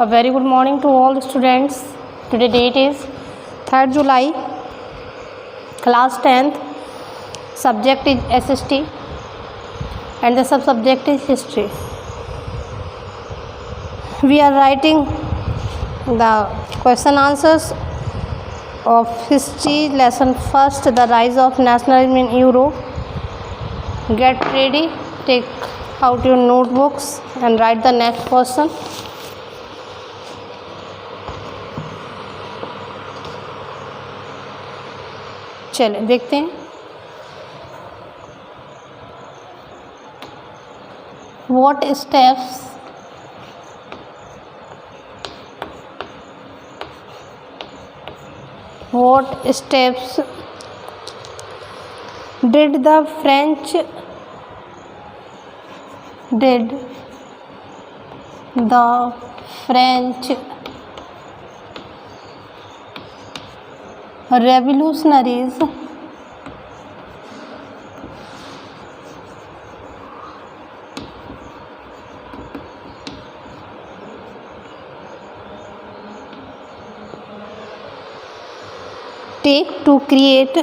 A very good morning to all the students. Today date is 3rd July, class 10th. Subject is SST and the sub-subject is history. We are writing the question answers of history lesson first, the rise of nationalism in Europe. Get ready, take out your notebooks and write the next question. चलिए देखते हैं. What steps did the French revolutionaries take to create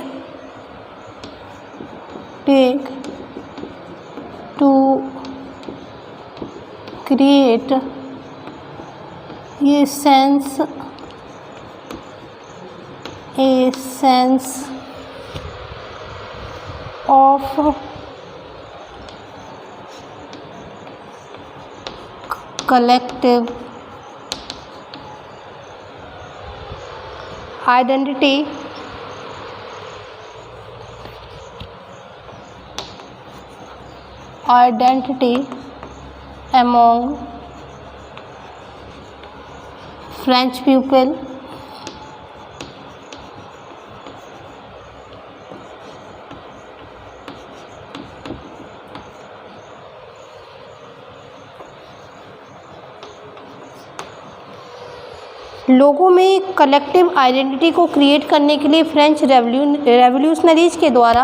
a sense of collective identity among French people. लोगों में collective identity को create करने के लिए French revolutionaries के द्वारा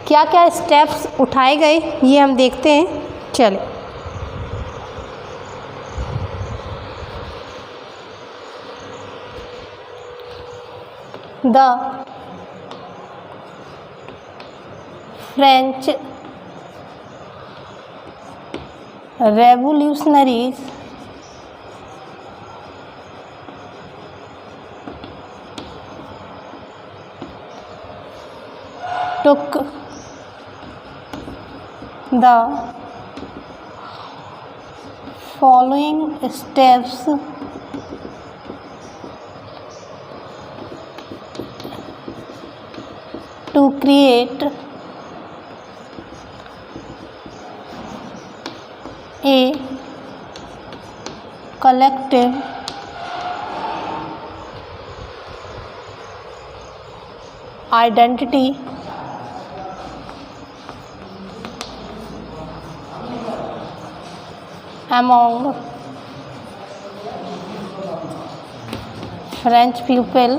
क्या क्या स्टेप्स उठाए गए ये हम देखते हैं. चलें. The French revolutionaries took the following steps to create a collective identity among French people.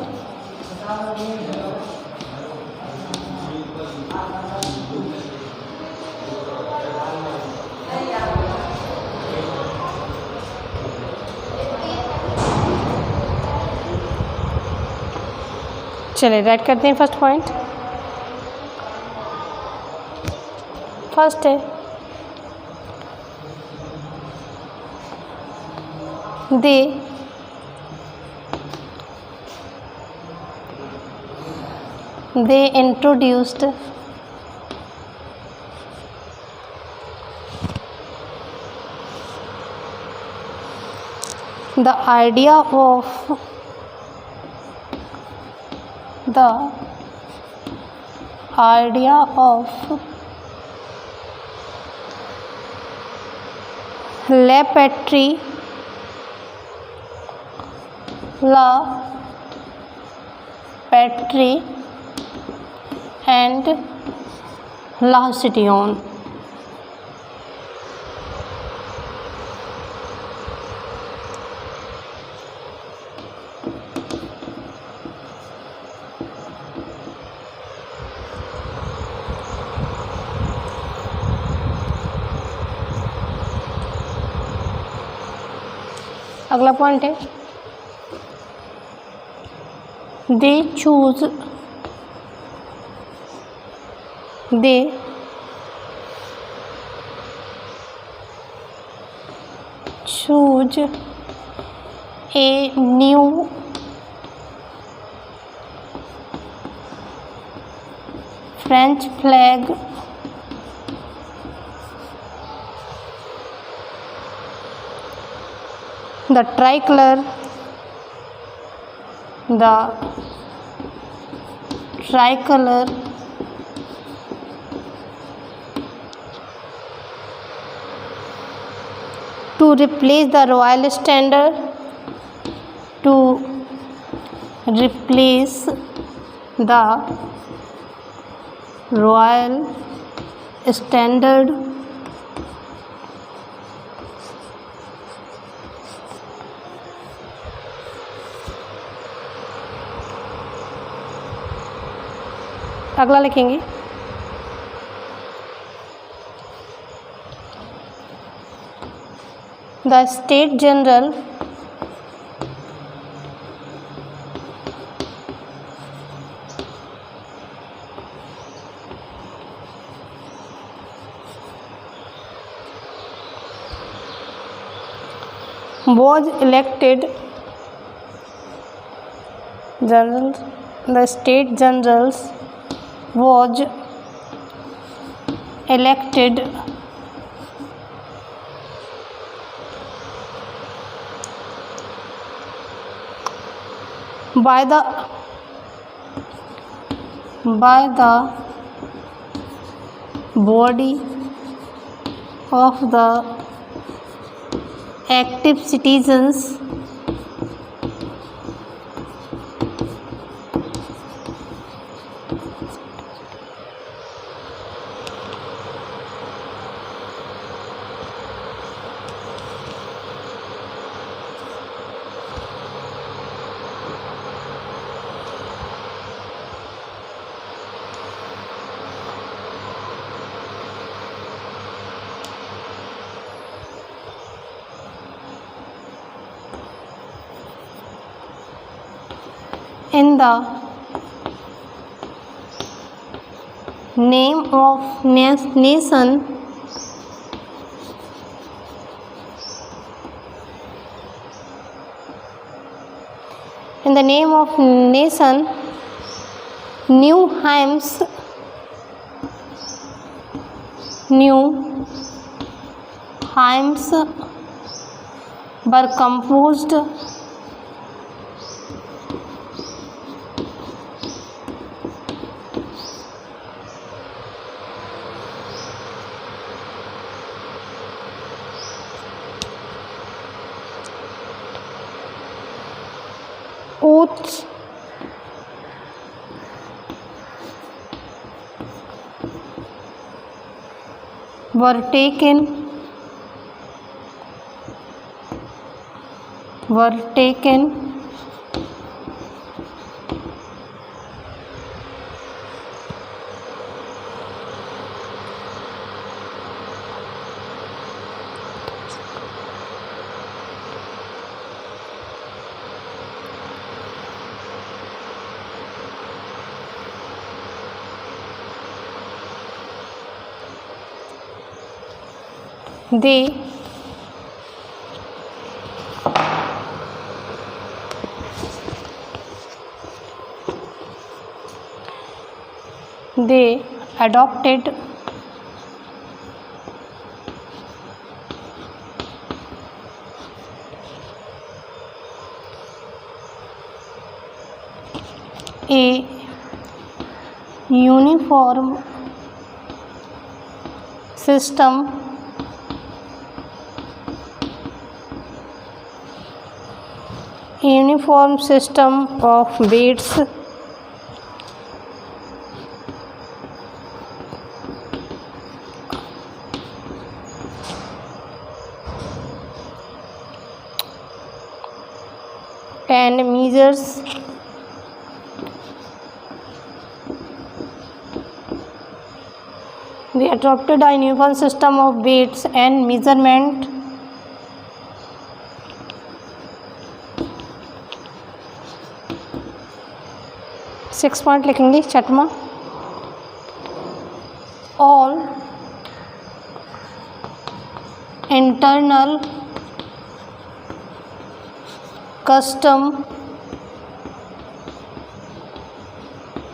चलिए राइट करते हैं. First point. फर्स्ट है they introduced the idea of La patrie and la citoyenne. अगला पॉइंट है they choose a new French flag the tricolor to replace the royal standard अगला लिखेंगे the State General was elected the State Generals was elected by the body of the active citizens in the name of nation New hymns were composed oaths were taken they adopted a uniform system of weights and measures they adopted a uniform system of weights and measurement 6 point लिखेंगे। छठवां, all internal custom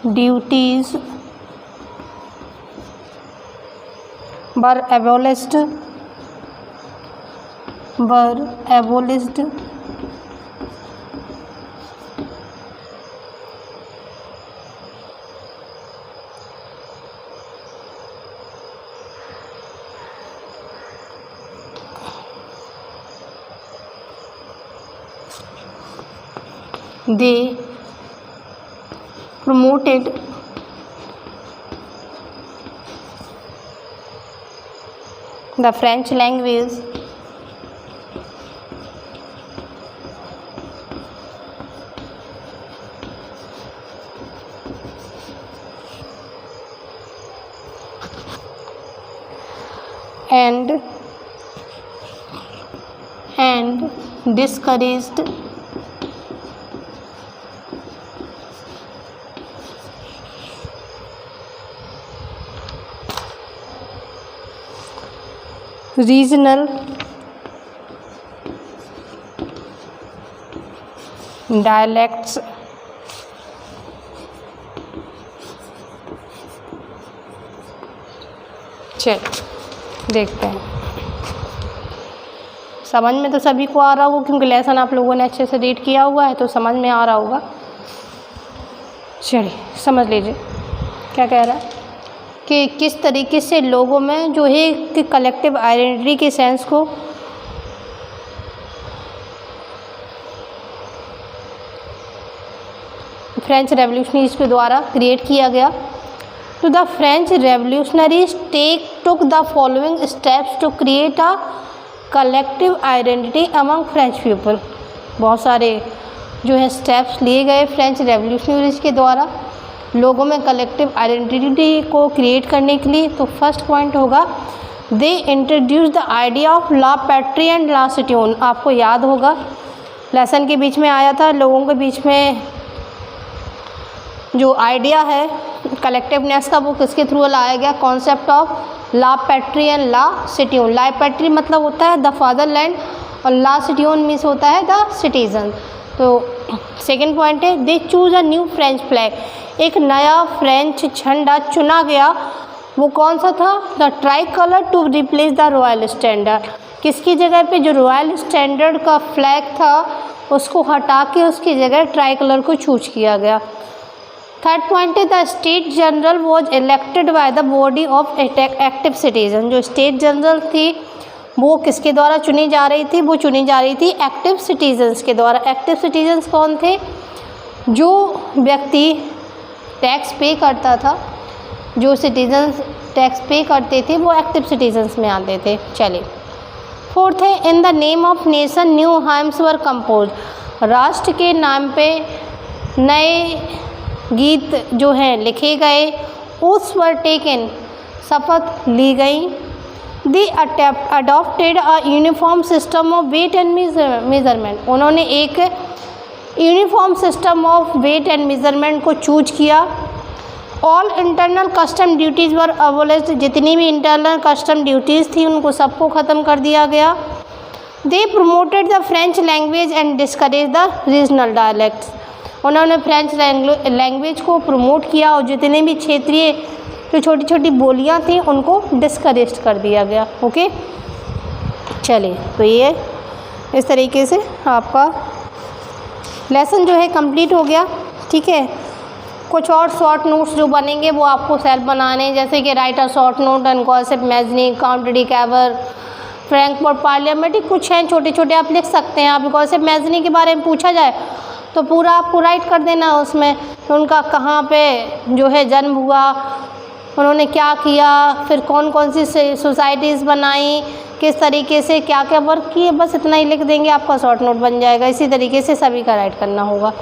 duties were abolished they promoted the French language and discouraged regional dialects चल देखते हैं। समझ में तो सभी को आ रहा होगा क्योंकि लेसन आप लोगों ने अच्छे से रीड किया हुआ है, तो समझ में आ रहा होगा। चलिए समझ लीजिए क्या कह रहा है कि किस तरीके से लोगों में जो है कि कलेक्टिव आइडेंटिटी के सेंस को फ्रेंच रेवोल्यूशनरीज के द्वारा क्रिएट किया गया। तो the French revolutionaries took the following steps to create a collective identity among French people. बहुत सारे जो है स्टेप्स लिए गए फ्रेंच रेवोल्यूशनरीज के द्वारा लोगों में कलेक्टिव आइडेंटिटी को क्रिएट करने के लिए। तो फर्स्ट पॉइंट होगा they introduce the idea of la patrie and la citoyen. आपको याद होगा लेसन के बीच में आया था, लोगों के बीच में जो आइडिया है कलेक्टिवनेस का वो किसके थ्रू लाया गया, concept of la patrie and la सिट्यून। ला पैट्री मतलब होता है द फादरलैंड और ला सिट्यून मीन्स होता है द सिटीजन। तो सेकेंड पॉइंट है they choose a new French flag. एक नया फ्रेंच झंडा चुना गया, वो कौन सा था, the tricolour to replace the royal standard. किसकी जगह पे जो रॉयल स्टैंडर्ड का फ्लैग था उसको हटा के उसकी जगह ट्राई कलर को चूज किया गया। थर्ड पॉइंट है the state general was elected by the body of active citizen. जो स्टेट जनरल थी वो किसके द्वारा चुनी जा रही थी, वो चुनी जा रही थी एक्टिव सिटीजन्स के द्वारा। एक्टिव सिटीजन्स कौन थे, जो व्यक्ति टैक्स पे करता था, जो सिटीजन्स टैक्स पे करते थे वो एक्टिव सिटीजन्स में आते थे। चलिए फोर्थ है in the name of nation new hymns were compose. राष्ट्र के नाम पे नए गीत जो हैं लिखे गए, उस वर टेकन शपथ ली गई। They adopted a uniform system of weight and measurement. उन्होंने एक uniform system of weight and measurement को चूज किया। All internal custom duties were abolished. जितनी भी इंटरनल कस्टम ड्यूटीज़ थी उनको सबको ख़त्म कर दिया गया। They promoted the French language and discourage the regional dialects. उन्होंने फ्रेंच लैंग्वेज को प्रमोट किया और जितने भी क्षेत्रीय जो छोटी छोटी बोलियां थी उनको डिस्करेज कर दिया गया। ओके चलिए, तो ये इस तरीके से आपका लेसन जो है कंप्लीट हो गया। ठीक है, कुछ और शॉर्ट नोट्स जो बनेंगे वो आपको सेल्फ बनाने, जैसे कि write a short note and concept मैजनिंग, काउंटर डिकैवर, फ्रैंकफर्ट पार्लियामेंटिक, कुछ हैं छोटे छोटे आप लिख सकते हैं। आप कॉन्सेप्ट मैजनिंग के बारे में पूछा जाए तो पूरा आपको राइट कर देना उसमें, उनका कहाँ पे जो है जन्म हुआ, उन्होंने क्या किया, फिर कौन कौन सी सोसाइटीज़ बनाई, किस तरीके से क्या क्या वर्क किए, बस इतना ही लिख देंगे आपका शॉर्ट नोट बन जाएगा। इसी तरीके से सभी का राइट करना होगा।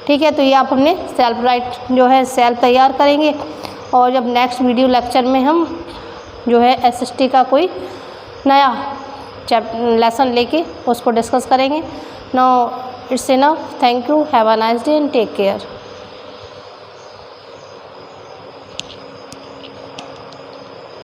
ठीक है, तो ये आप अपने सेल्फ राइट जो है सेल्फ तैयार करेंगे और जब नेक्स्ट वीडियो लेक्चर में हम जो है एसएसटी का कोई नया लेसन लेके उसको डिस्कस करेंगे। Now it's enough, thank you, have a nice day and take care.